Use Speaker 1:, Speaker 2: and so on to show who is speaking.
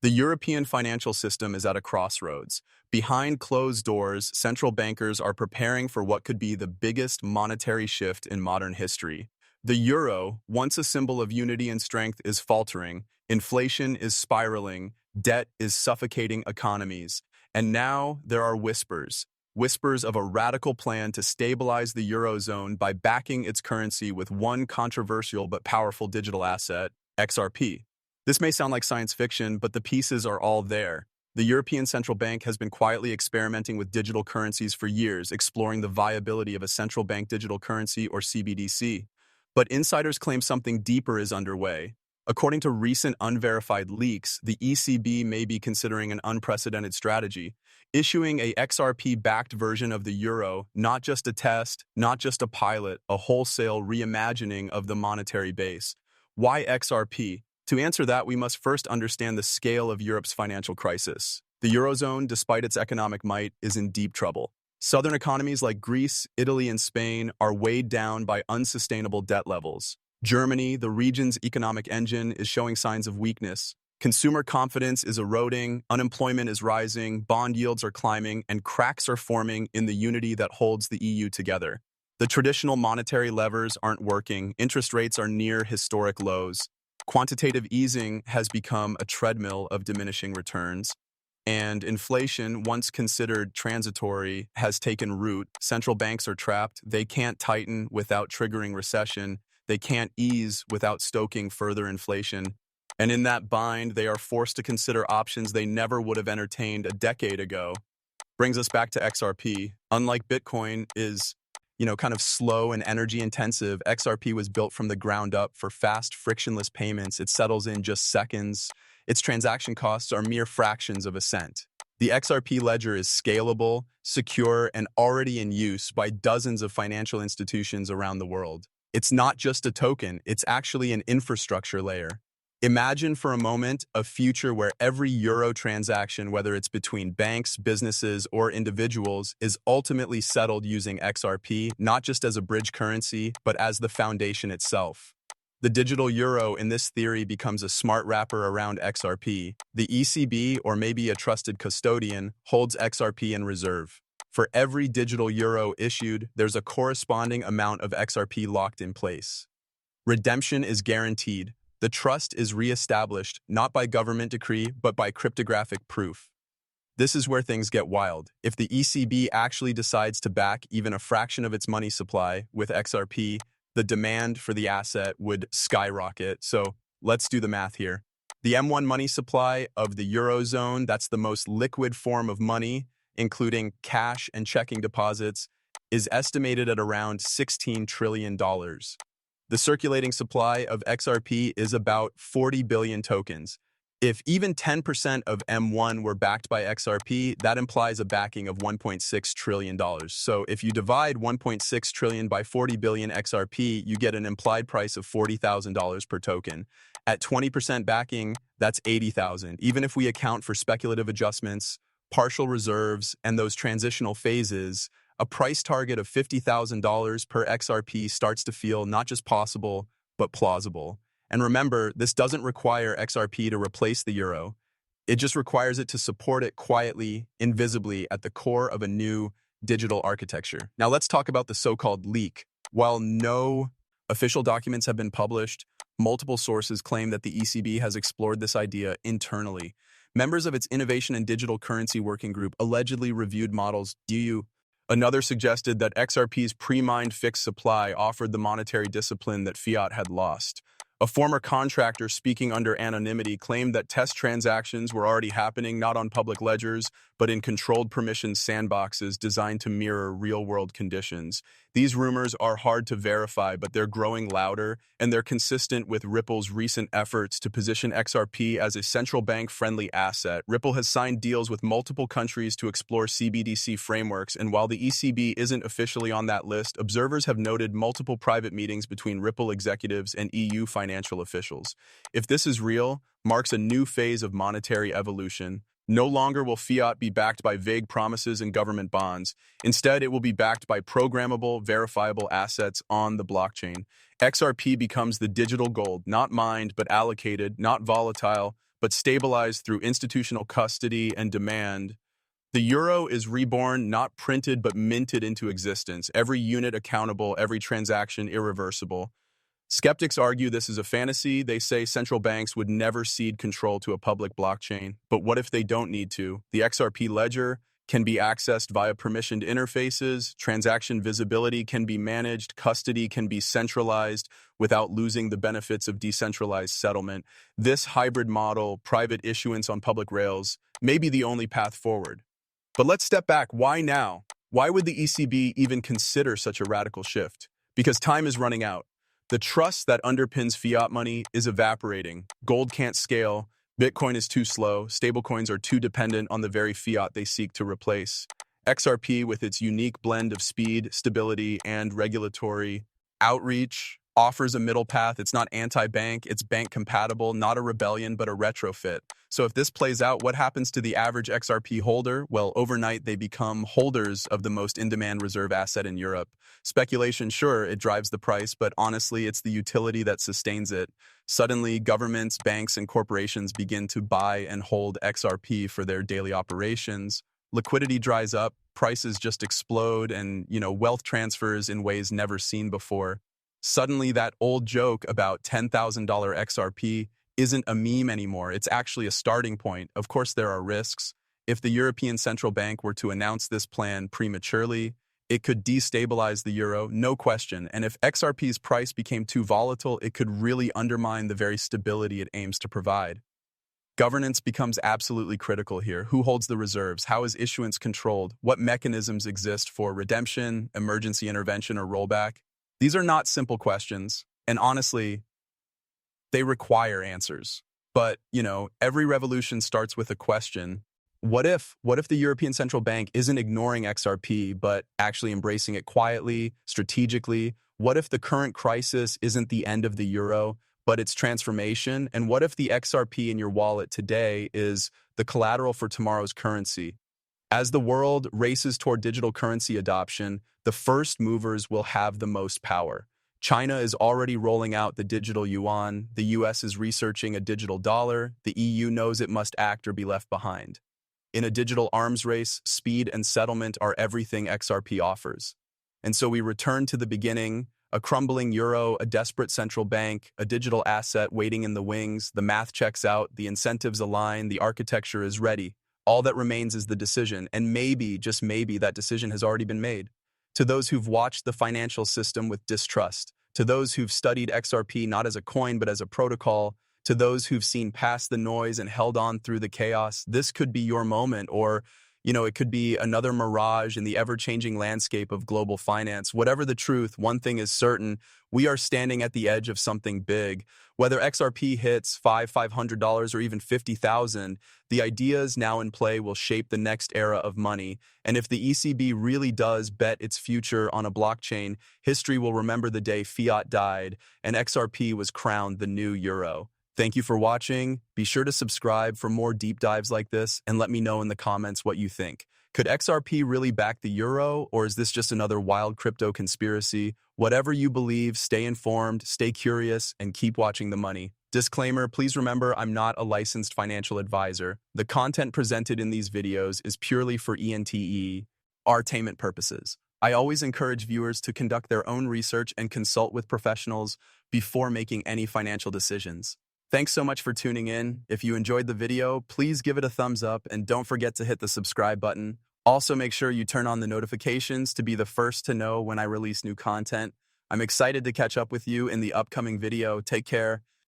Speaker 1: The European financial system is at a crossroads. Behind closed doors, central bankers are preparing for what could be the biggest monetary shift in modern history. The euro, once a symbol of unity and strength, is faltering. Inflation is spiraling. Debt is suffocating economies. And now there are whispers of a radical plan to stabilize the eurozone by backing its currency with one controversial but powerful digital asset, XRP. This may sound like science fiction, but the pieces are all there. The European Central Bank has been quietly experimenting with digital currencies for years, exploring the viability of a central bank digital currency or CBDC. But insiders claim something deeper is underway. According to recent unverified leaks, the ECB may be considering an unprecedented strategy, issuing a XRP-backed version of the euro, not just a test, not just a pilot, a wholesale reimagining of the monetary base. Why XRP? To answer that, we must first understand the scale of Europe's financial crisis. The Eurozone, despite its economic might, is in deep trouble. Southern economies like Greece, Italy, and Spain are weighed down by unsustainable debt levels. Germany, the region's economic engine, is showing signs of weakness. Consumer confidence is eroding, unemployment is rising, bond yields are climbing, and cracks are forming in the unity that holds the EU together. The traditional monetary levers aren't working, interest rates are near historic lows. Quantitative easing has become a treadmill of diminishing returns, and inflation, once considered transitory, has taken root. Central banks are trapped. They can't tighten without triggering recession. They can't ease without stoking further inflation. And in that bind, they are forced to consider options they never would have entertained a decade ago. Brings us back to XRP. Unlike Bitcoin is kind of slow and energy intensive, XRP was built from the ground up for fast, frictionless payments. It settles in just seconds. Its transaction costs are mere fractions of a cent. The XRP ledger is scalable, secure, and already in use by dozens of financial institutions around the world. It's not just a token, it's actually an infrastructure layer. Imagine for a moment a future where every euro transaction, whether it's between banks, businesses, or individuals, is ultimately settled using XRP, not just as a bridge currency, but as the foundation itself. The digital euro in this theory becomes a smart wrapper around XRP. The ECB, or maybe a trusted custodian, holds XRP in reserve. For every digital euro issued, there's a corresponding amount of XRP locked in place. Redemption is guaranteed. The trust is re-established, not by government decree, but by cryptographic proof. This is where things get wild. If the ECB actually decides to back even a fraction of its money supply with XRP, the demand for the asset would skyrocket. So let's do the math here. The M1 money supply of the Eurozone, that's the most liquid form of money, including cash and checking deposits, is estimated at around $16 trillion. The circulating supply of XRP is about 40 billion tokens. If even 10% of M1 were backed by XRP, that implies a backing of $1.6 trillion. So if you divide 1.6 trillion by 40 billion XRP, you get an implied price of $40,000 per token. At 20% backing, that's 80,000. Even if we account for speculative adjustments, partial reserves, and those transitional phases, a price target of $50,000 per XRP starts to feel not just possible, but plausible. And remember, this doesn't require XRP to replace the euro. It just requires it to support it quietly, invisibly, at the core of a new digital architecture. Now let's talk about the so-called leak. While no official documents have been published, multiple sources claim that the ECB has explored this idea internally. Members of its Innovation and Digital Currency Working Group allegedly reviewed models. Another suggested that XRP's pre-mined fixed supply offered the monetary discipline that fiat had lost. A former contractor speaking under anonymity claimed that test transactions were already happening not on public ledgers, but in controlled permission sandboxes designed to mirror real-world conditions. These rumors are hard to verify, but they're growing louder, and they're consistent with Ripple's recent efforts to position XRP as a central bank-friendly asset. Ripple has signed deals with multiple countries to explore CBDC frameworks, and while the ECB isn't officially on that list, observers have noted multiple private meetings between Ripple executives and EU financial officials. If this is real, marks a new phase of monetary evolution. No longer will fiat be backed by vague promises and government bonds. Instead, it will be backed by programmable, verifiable assets on the blockchain. XRP becomes the digital gold, not mined, but allocated, not volatile, but stabilized through institutional custody and demand. The euro is reborn, not printed, but minted into existence. Every unit accountable, every transaction irreversible. Skeptics argue this is a fantasy. They say central banks would never cede control to a public blockchain. But what if they don't need to? The XRP ledger can be accessed via permissioned interfaces, transaction visibility can be managed, custody can be centralized without losing the benefits of decentralized settlement. This hybrid model, private issuance on public rails, may be the only path forward. But let's step back. Why now? Why would the ECB even consider such a radical shift? Because time is running out. The trust that underpins fiat money is evaporating. Gold can't scale. Bitcoin is too slow. Stablecoins are too dependent on the very fiat they seek to replace. XRP, with its unique blend of speed, stability, and regulatory outreach, offers a middle path. It's not anti-bank, it's bank compatible, not a rebellion, but a retrofit. So if this plays out, what happens to the average XRP holder? Well, overnight they become holders of the most in-demand reserve asset in Europe. Speculation, sure, it drives the price, but honestly, it's the utility that sustains it. Suddenly, governments, banks, and corporations begin to buy and hold XRP for their daily operations. Liquidity dries up, prices just explode, and, wealth transfers in ways never seen before. Suddenly, that old joke about $10,000 XRP isn't a meme anymore. It's actually a starting point. Of course, there are risks. If the European Central Bank were to announce this plan prematurely, it could destabilize the euro, no question. And if XRP's price became too volatile, it could really undermine the very stability it aims to provide. Governance becomes absolutely critical here. Who holds the reserves? How is issuance controlled? What mechanisms exist for redemption, emergency intervention, or rollback? These are not simple questions, and honestly, they require answers. But, every revolution starts with a question. What if the European Central Bank isn't ignoring XRP, but actually embracing it quietly, strategically? What if the current crisis isn't the end of the euro, but its transformation? And what if the XRP in your wallet today is the collateral for tomorrow's currency? As the world races toward digital currency adoption, the first movers will have the most power. China is already rolling out the digital yuan, the US is researching a digital dollar, the EU knows it must act or be left behind. In a digital arms race, speed and settlement are everything XRP offers. And so we return to the beginning, a crumbling euro, a desperate central bank, a digital asset waiting in the wings, the math checks out, the incentives align, the architecture is ready. All that remains is the decision, and maybe, just maybe, that decision has already been made. To those who've watched the financial system with distrust, to those who've studied XRP not as a coin but as a protocol, to those who've seen past the noise and held on through the chaos, this could be your moment, or it could be another mirage in the ever-changing landscape of global finance. Whatever the truth, one thing is certain: we are standing at the edge of something big. Whether XRP hits $500 or even 50,000, the ideas now in play will shape the next era of money. And if the ECB really does bet its future on a blockchain, history will remember the day fiat died and XRP was crowned the new euro. Thank you for watching. Be sure to subscribe for more deep dives like this, and let me know in the comments what you think. Could XRP really back the euro, or is this just another wild crypto conspiracy? Whatever you believe, stay informed, stay curious, and keep watching the money. Disclaimer, please remember I'm not a licensed financial advisor. The content presented in these videos is purely for entertainment purposes. I always encourage viewers to conduct their own research and consult with professionals before making any financial decisions. Thanks so much for tuning in. If you enjoyed the video, please give it a thumbs up and don't forget to hit the subscribe button. Also, make sure you turn on the notifications to be the first to know when I release new content. I'm excited to catch up with you in the upcoming video. Take care